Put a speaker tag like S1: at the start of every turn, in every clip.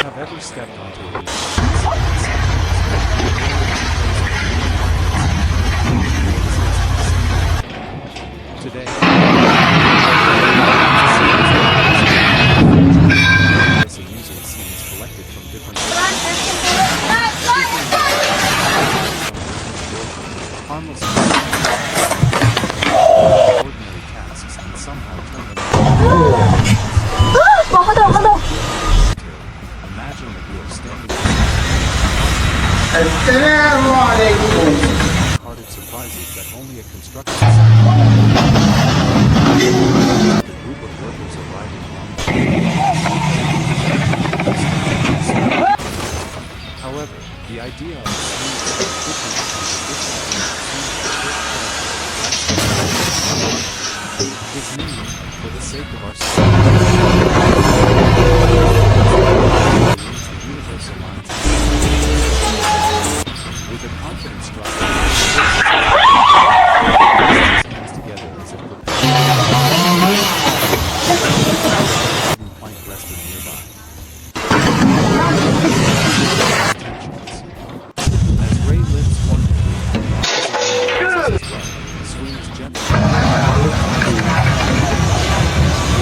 S1: Have ever stepped onto a leaf? Today, as a user seems collected from different harmless ordinary tasks and somehow turn them imagine that you are standing hearted surprises that only a construction site. A group of workers arriving on. However, the idea of is named for the sake of our universal minds with a confidence drive hands together as if plank resting nearby. As Ray lifts one swings gently.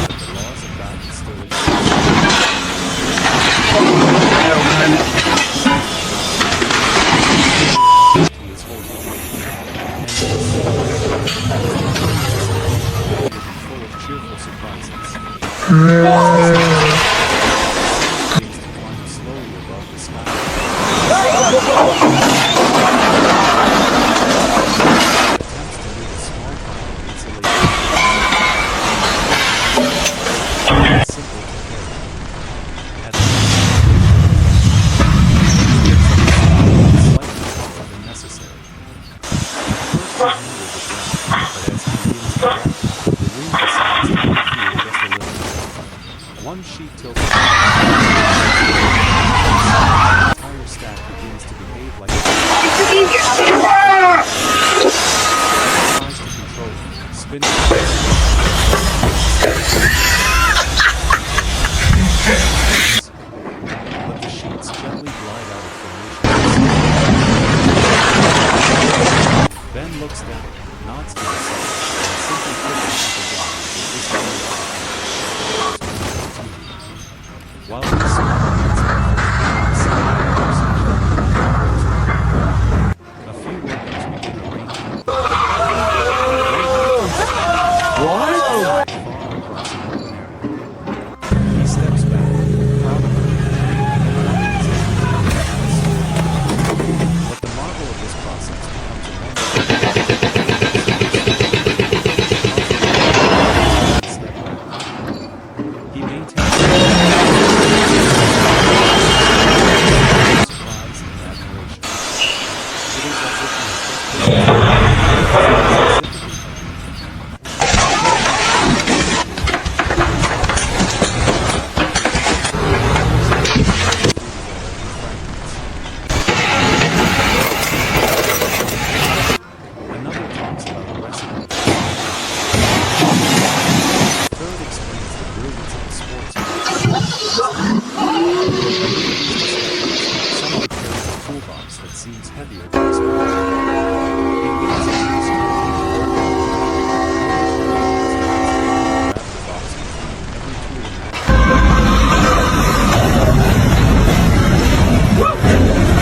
S1: The laws of balance still exist. He is holding and full of cheerful surprises. Things to climb slowly above the sky. Attempts to move a small pile of insulation. Simple to carry. At the slightly taller than necessary. First he handles the ground, but as he begins to walk, the wind decides to move just a little. One sheet tilts. The entire stack begins to behave like a tries to control it, spinning. But the sheets gently glide out of formation. Ben looks down, nods to himself, and simply pushes up again. While he smiles, a few workers begin arranging. What? Far across an open area. He steps back, proud of her. But the marvel of this process becomes a moment. Step back. He maintains surprise and admiration. It is as if he has Another talks about a recipe. Third explains the brilliance of the sportsman. Someone carries a toolbox that seems heavier than expected. He leans into his grab the box containing every tool imaginable.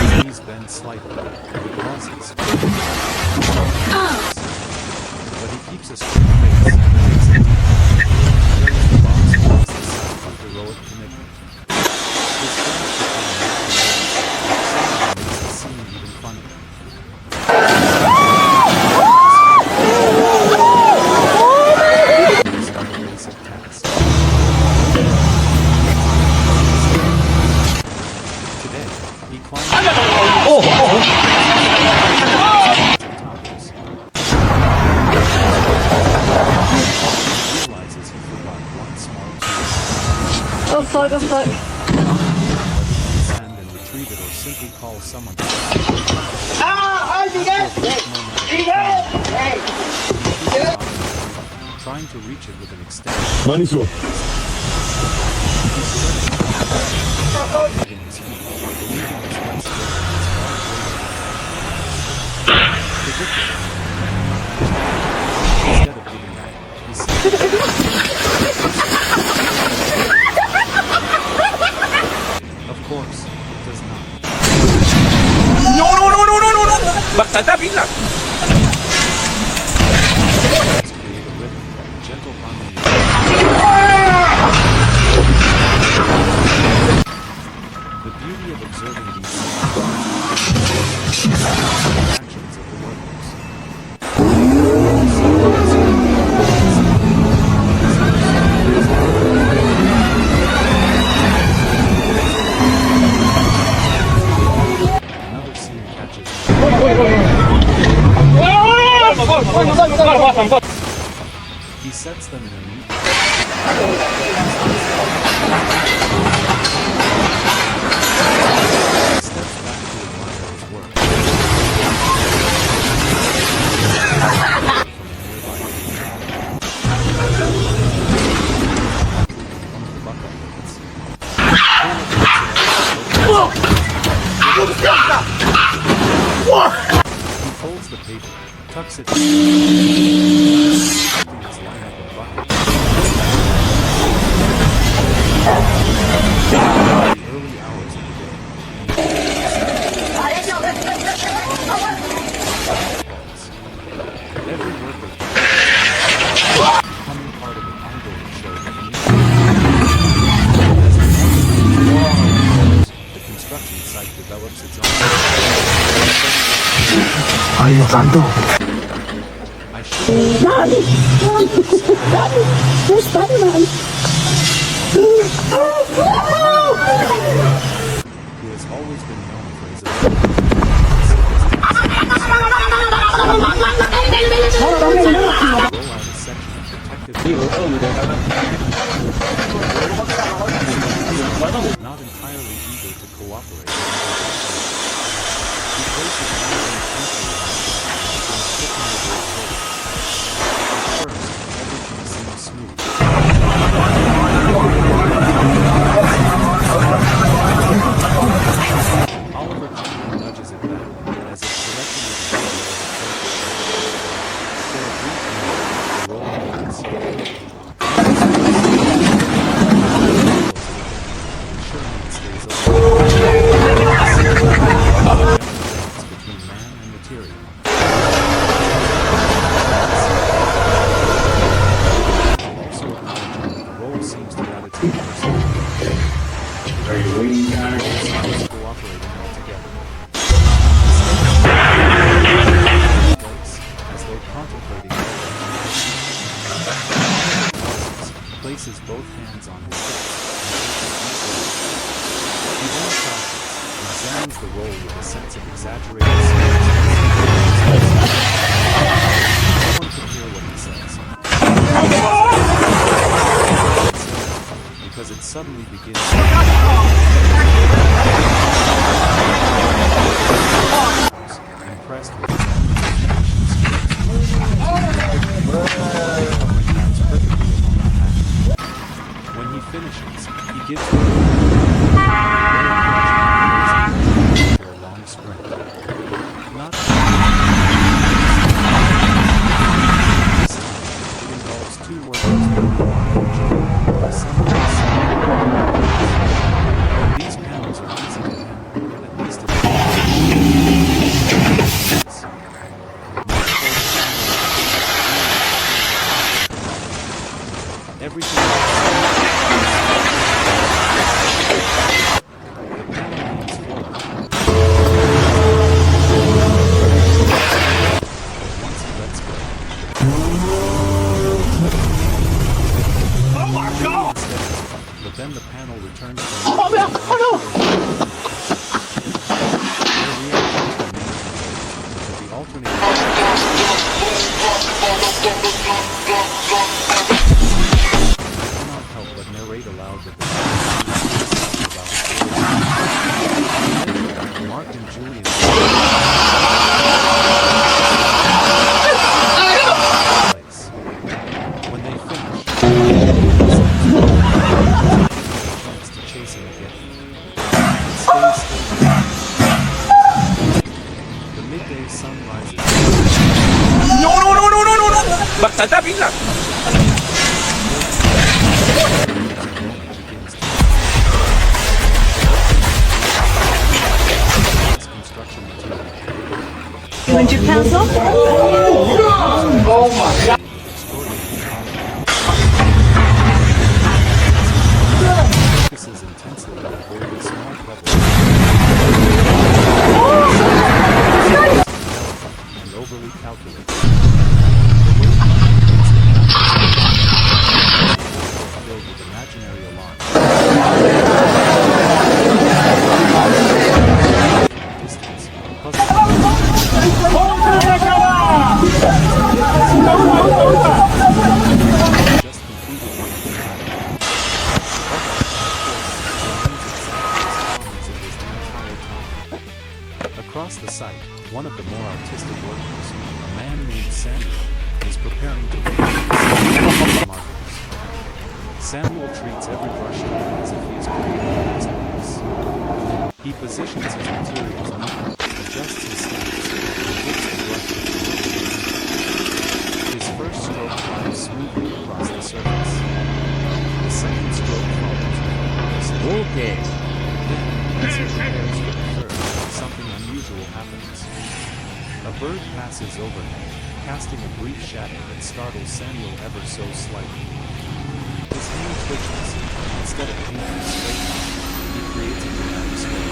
S1: His knees bend slightly, and he pauses. But he keeps a straight face and takes it deep. Carries the box towards the side with heroic commitment. His friends become makes the scene even funnier. Today, he climbs realizes he forgot one small tool.
S2: Oh fuck, oh fuck.
S1: And retrieve it or simply call someone. Trying trying to reach it with an extension.
S2: 많이 줘.
S1: Hitting his feet, believing his right stick is far greater. Instead of giving up, he of course, it does not.
S3: No! Basta bigla!
S1: Let's create a rhythm, gentle harmony. The beauty of observing these actions of the workers. Another scene catches he sets them in a neat steps back to admire his work. He folds the paper, tucks it in his lineup of buckets. The early hours of the day. Every worker becoming part of an ongoing show that the construction site develops its own.
S2: 아유, 난도.
S1: I who has always been known for his not entirely eager to cooperate. He places everything seems smooth. Oliver gently nudges it back as if correcting its behavior for a brief moment, the roll ends. Ensuring it stays open. Between man and material. Also acknowledging that the roll seems to have its own personality.
S2: Are you waiting, guys?
S1: Cooperating all together. As though contemplating places both hands on his hips and he then pauses, examines the roll with a sense of exaggerated seriousness. No one can hear what he says. Because it suddenly begins impressed with his when he finishes, he gives for a long sprint. Not this time, it involves two workers these panels are easy to handle, at least everything once he lets go.
S3: Oh my God!
S1: But then the panel returns to the alternating cannot help but narrate aloud that Mark and Julian when they
S4: 200 pounds off?
S1: Focuses intensely on avoiding small pebbles and overly calculated. Filled with imaginary alarm. Distance, just completed one of the Across the site, one of the more artistic workers, a man named Samuel, is preparing to markers. Samuel treats every brushstroke as if he is creating a masterpiece. He positions his materials neatly, adjusts his stance, and dips the brush into the ink. His first stroke glides smoothly across the surface. The second stroke follows.
S3: Okay.
S1: Then, as he prepares for the third, something unusual happens. A bird passes overhead, casting a brief shadow that startles Samuel ever so slightly. His hand twitches, and instead of painting a straight line, he creates a dramatic swirl.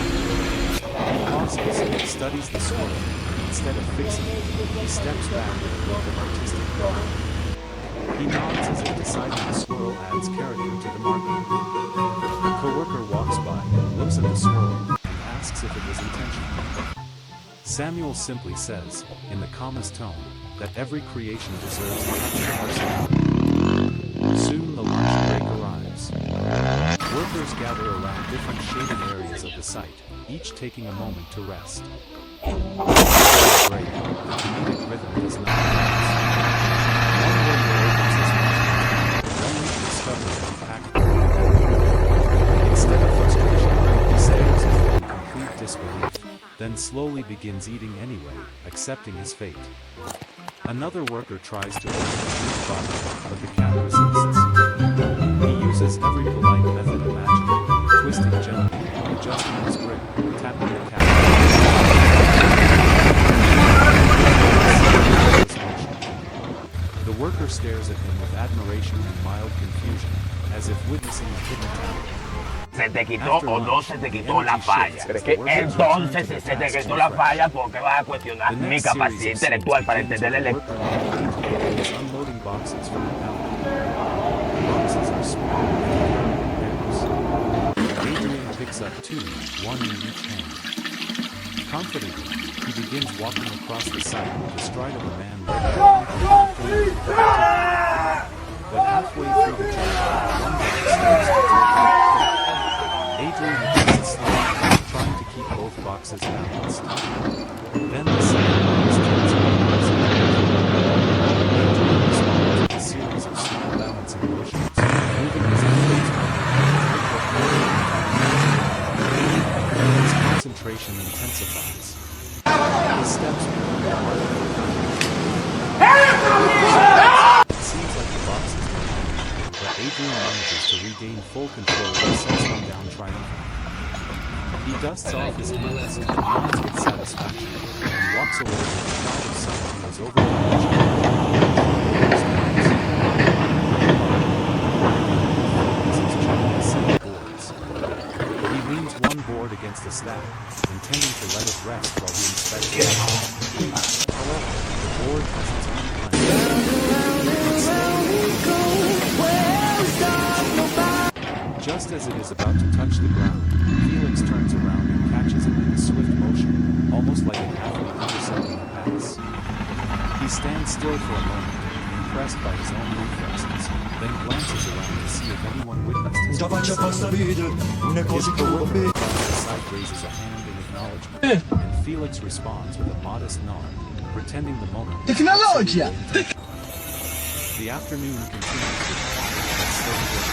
S1: He pauses, studies the swirl, and instead of fixing it, he steps back with a look of artistic pride. He nods as if deciding the swirl adds character to the marker. A coworker walks by, looks at the swirl, and asks if it was intentional. Samuel simply says, in the calmest tone, that every creation deserves a touch of personality. Soon the lunch break arrives. Workers gather around different shaded areas of the site, each taking a moment to rest. During the break, the comedic rhythm does not relax. One worker opens his mouth, only to discover that he packed it. Instead of frustration, he stares at it in complete disbelief, then slowly begins eating anyway, accepting his fate. Another worker tries to open the huge bottle, but the cat resists. He uses every polite method imaginable, twisting gently, adjusting his grip, tapping the cat. The worker stares at him with admiration and mild confusion, as if witnessing a hidden talent.
S5: Se te quitó o no se te quitó la falla. Entonces, si se te quitó la falla, ¿por qué vas a cuestionar mi capacidad intelectual para entender el lector?
S1: Unloading boxes from the pallet. The boxes are small and Adrian picks up two, one in each hand. Confidently, he begins walking across the site with the stride of a man ready to but halfway through the journey, one box starts to take. Adrian adjusts slowly, trying to keep both boxes balanced. Then the second box turns around. Adrian responds with a series of small balancing motions, moving his elbows his concentration intensifies. His steps become harder. It seems like the box is moving, but Adrian manages to regain full control and sets them down triumphantly. He dusts off his hands, nods with satisfaction, and walks away with the pride of someone who has He leans one board against the stack, intending to let it rest while he inspects it. However, the board has its own plan. Just as it is about to touch the ground, Felix turns around and catches it in a swift motion, almost like an athlete intercepting a pass. He stands still for a moment, impressed by his own reflexes, then glances around to see if anyone witnessed his His coworker across the site raises a hand in acknowledgement, and Felix responds with a modest nod, pretending the moment.
S6: Technologia!
S1: The afternoon continues with quiet but steady work.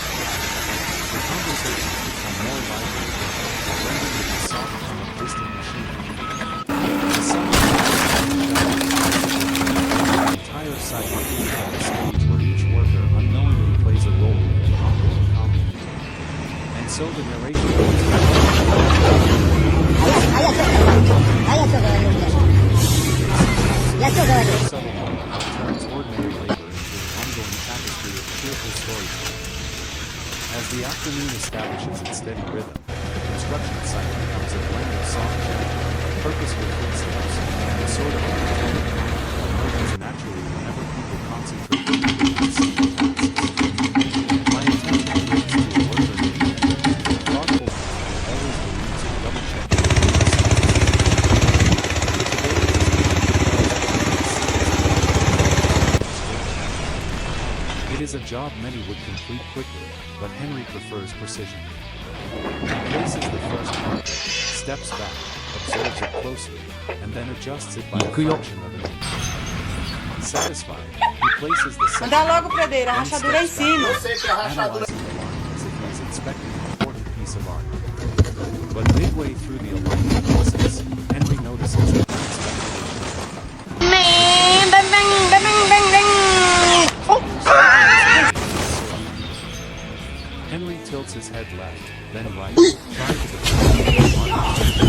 S1: The conversations become more lively again, blending with the soft hum of distant machinery. The sun the entire site feels like a stage where each worker unknowingly plays a role in the ongoing comedy. And so the narration goes on. Compilation. As the afternoon establishes its steady rhythm, the construction site becomes a blend of soft jazz, purposeful footsteps, and a sort of unexpected calm that emerges naturally whenever people concentrate on doing simple tasks. My attention drifts to a worker named Henry, a thoughtful man who always believes in double-checking the It is a job many would complete quickly, but Henry prefers precision. He places the first marker, steps back, observes it closely, and then adjusts it by a fraction of an inch. Satisfied, he places the second
S4: Anda logo,
S1: marker,
S4: Pradeira, a
S1: then
S4: rachadura é em
S1: steps
S4: cima.
S1: back, analyzing the line as if he is inspecting an important piece of art. But midway through the alignment process, Henry notices an unexpected Henry tilts his head left, then right, trying to determine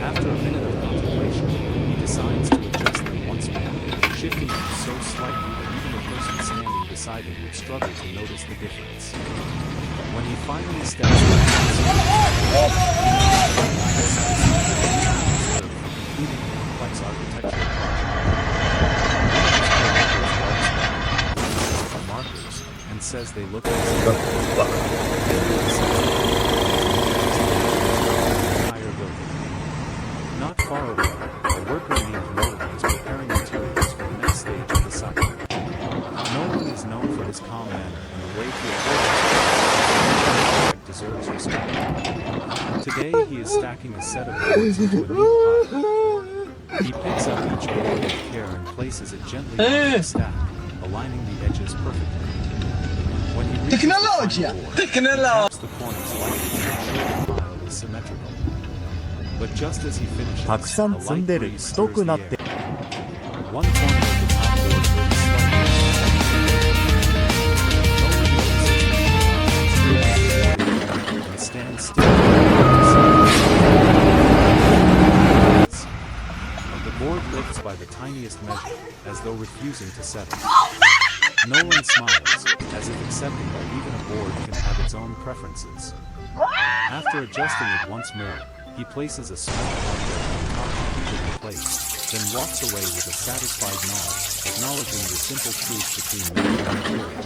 S1: After a minute of contemplation, he decides to adjust them once more, shifting them so slightly that even the person standing beside him would struggle to notice the difference. When he finally steps back, completing a complex architectural markers and says they look entire building. Not far away, a worker named Nolan is preparing materials for the next stage of the site. Nolan is known for his calm manner and the way to avoid deserves respect. Today he is stacking a set of boards into a neat pile. He picks up each board with care and places it gently onto the stack, aligning the edges perfectly. When he reaches the final board, he taps the corners lightly to ensure the pile is symmetrical. But just as he finishes,
S6: たくさん
S1: a
S6: 積ん
S1: light
S6: でる
S1: breeze
S6: 太
S1: stirs
S6: く
S1: the
S6: なって
S1: air. One corner of the top board moves slightly. And stands still. The board lifts by the tiniest measure, as though refusing to settle. Nolan smiles, as if accepting that even a board can have its own preferences. After adjusting it once more, he places a small object on top to keep it in place, then walks away with a satisfied nod, acknowledging the simple truth between man and material.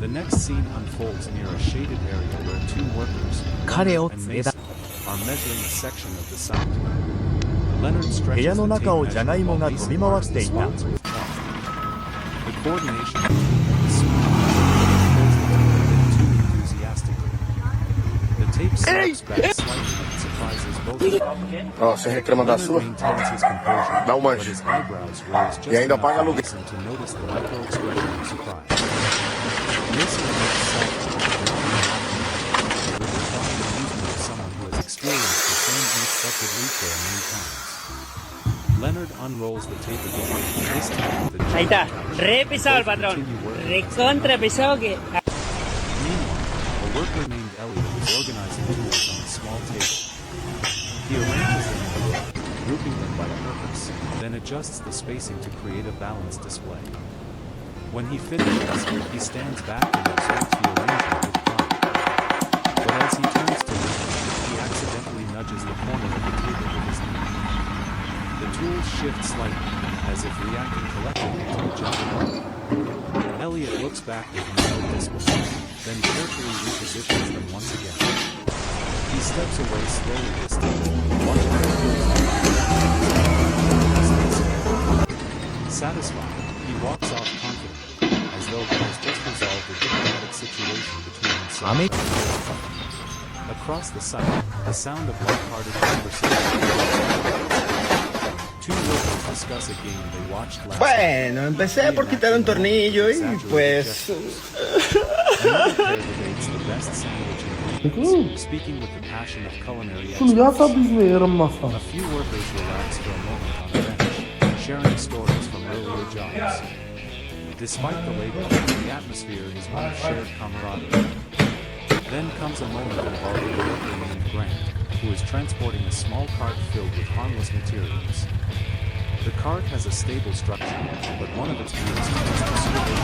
S1: The next scene unfolds near a shaded area where two workers, Leonard and Mason, are measuring a section of the site. Leonard
S6: 部
S1: stretches
S6: 屋
S1: the
S6: の
S1: tape
S6: 中を
S1: measure
S6: ジャガイモ
S1: while
S6: が
S1: Mason
S6: 飛び回
S1: marks
S6: っ
S1: the
S6: ていた
S1: spots with chalk. The coordination between them is smooth, pulls the tape too enthusiastically. The tape snaps back slightly and surprises both of them.
S7: Ó, você reclama da
S1: Leonard
S7: sua?
S1: maintains his composure,
S7: Dá um
S1: but
S7: manche.
S1: his eyebrows raise just
S7: E ainda
S1: enough
S7: paga
S1: for
S7: aluguel.
S1: Mason to notice the micro-expression of surprise. Mason looks soft, with the quiet amusement of someone who has experienced the same unexpected recoil many times. Leonard unrolls the tape again, this time with a
S8: Ahí está,
S1: gentle touch,
S8: re
S1: and
S8: pesado el
S1: both
S8: patrón,
S1: continue working
S8: recontra
S1: together.
S8: pesado que...
S1: Meanwhile, a worker named Elliot is organizing tools on a small table. He arranges them in a row, grouping them by purpose, then adjusts the spacing to create a balanced display. When he finishes, he stands back and observes the arrangement with pride. But as he turns to leave, he accidentally nudges the corner of the table with his knee. The tools shift slightly, as if reacting collectively to the gentle bump. Elliot looks back with mild disbelief, then carefully repositions them once again. He steps away slowly this time, watching the tools. Satisfied, he walks off confidently, as though he has just resolved a diplomatic situation between himself and the Across the site, the sound of light-hearted conversation. Two workers discuss a game they watched last
S9: Bueno, empecé por quitar un tornillo y pues...
S1: Another pair debates the best sandwich ingredients, speaking with the passion of culinary experts. A few workers relax for a moment on the bench, sharing stories from earlier jobs. Despite the labor, the atmosphere is one of shared camaraderie. Then comes a moment involving a worker named Grant, who is transporting a small cart filled with harmless materials. The cart has a stable structure, but one of its wheels tends to swivel.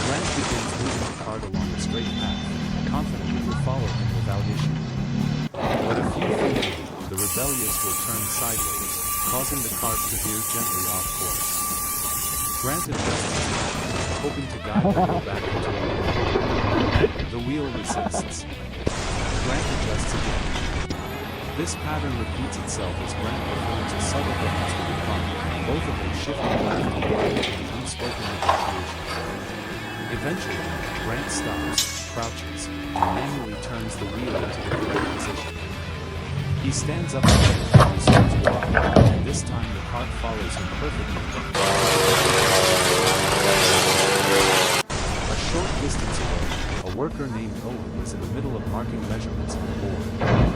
S1: Grant begins moving the cart along a straight path, confident it will follow him without issue. But a few feet in, the rebellious will turn sideways, causing the cart to veer gently off course. Grant adjusts his path, hoping to guide the wheel back into alignment. The wheel resists. Grant adjusts again. This pattern repeats itself as Grant performs a subtle dance with the cart, both of them shifting left and right in unspoken negotiation. Eventually, Grant stops, crouches, and manually turns the wheel into the correct position. He stands up again and resumes walking, and this time the cart follows him perfectly. A short distance away, a worker named Owen is in the middle of marking measurements on the board.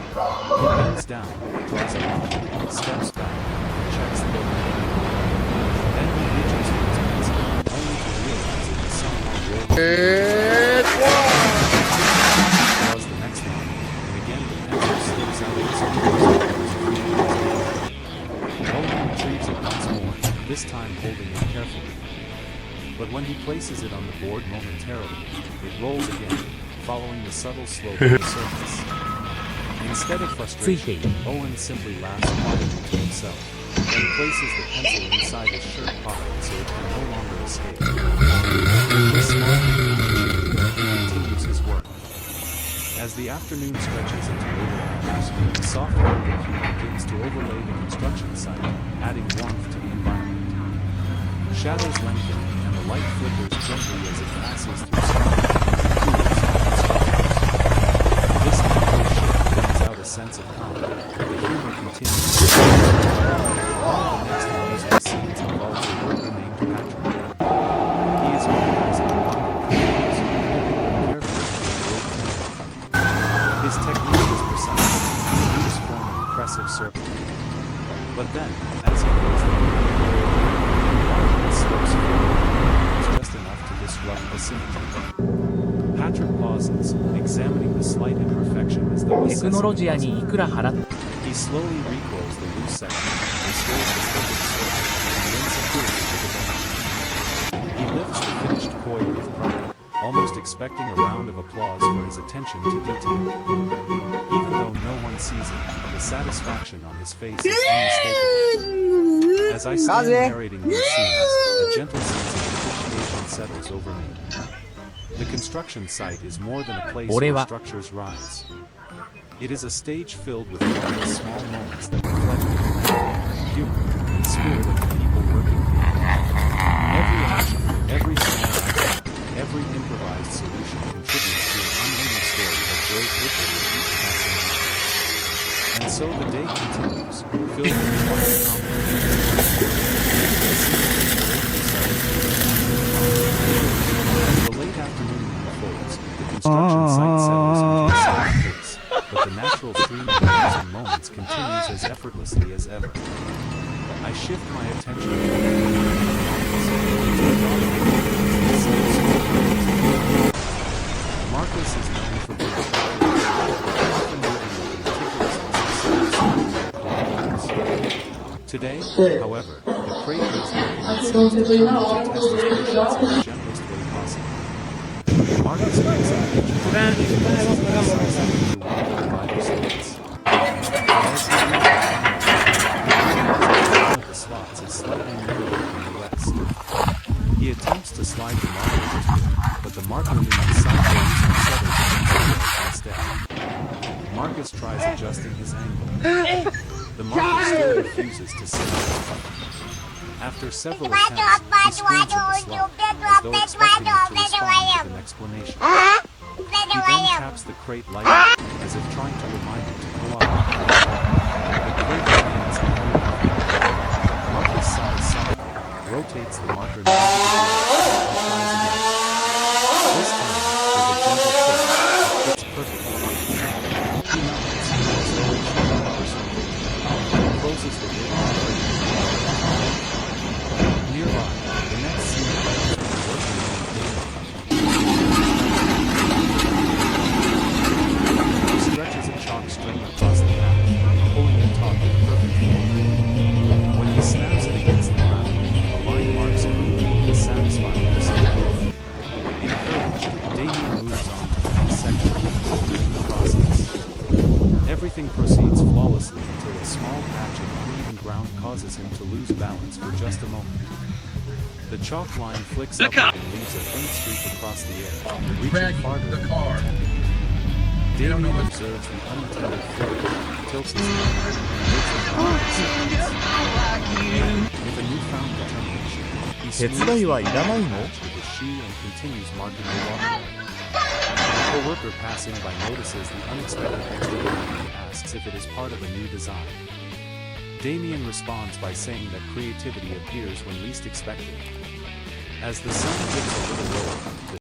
S1: He bends down, draws a line, steps back, and checks the board. Then he reaches for his pencil, only to realize it is somehow rolled. Draws the next line, and again the pencil slips out of his fingers. Owen retrieves it once more, this time holding it carefully. But when he places it on the board momentarily, it rolls again, following the subtle slope of the surface. Instead of frustration, Owen simply laughs quietly to himself, then places the pencil inside his shirt pocket so it can no longer escape. This small he continues his work. As the afternoon stretches into later hours, the soft light begins to overlay the construction site, adding warmth to the environment. Shadows lengthen, and the light flickers gently as it passes through small this natural shift brings out a sense of calm. The humor continues. One of the next amusing scenes involves a worker named Patrick. He is organizing a number of vehicles, moving them carefully to avoid timber. His technique is precise, and the wheels form an impressive circle. But then, as he goes the environment slopes forward, it's just enough to disrupt the symmetry. Patrick pauses, examining the slight imperfection as though
S4: テクノロジアにいくら払っ
S1: He slowly recoils the loose section, restores the perfect circle, and then secures it with a bang. He lifts the finished coil with pride, almost expecting a round of applause for his attention to detail. Even though no one sees it, the satisfaction on his face is unmistakable. As I stand narrating these scenes, a gentle sense of appreciation settles over me. The construction site is more than a place where structures rise. It is a stage filled with countless small moments that reflect the humanity, humor, and spirit of the people working here. Every action, every small action, every improvised solution contributes to an unending story that grows richer with each passing hour. And so the day continues, filled with quiet the late afternoon unfolds, the construction site settles into a slow pace, but the natural stream of amusing moments continues as effortlessly as ever. I shift my attention to Marcus is known for being often moving with meticulousness. Today, however, the crate is working and seems determined to test his patience in the gentlest way possible. Marcus picks up each one and places it precisely into one of the driver's slots. As he one of the slots is slightly narrower than the rest. He attempts to slide the marker into it, but the marker leans sideways and settles against the edge instead. Marcus tries adjusting his angle. The marker still refuses to sit. After several attempts, he squints at the slot, as though expecting it to respond with an explanation. He then taps the crate lightly, as if trying to remind it to cooperate. The crate remains unmoving. Marcus sighs softly, rotates the marker 90 degrees, and tries again. This time, with a gentle twist, it fits perfectly. He nods, as though it should remember something. Closes the lid on the crate. Nearby, the next scene is working on the He stretches a chalk string across the patch, pulling the top with perfect form. When proceeds flawlessly until a small patch of uneven ground causes him to lose balance for just a moment. The chalk line flicks upward and leaves a faint streak across the air, reaching farther than intended. Damien observes the unintended flirt, tilts his head, and makes a final acceptance. Then, with a newfound determination, he
S6: 手伝いはいらないの
S1: with his shoe and continues marking the waterway. A co-worker passing by notices the unexpected extra line and asks if it is part of a new design. Damien responds by saying that creativity appears when least expected. As the sun dips a little lower, the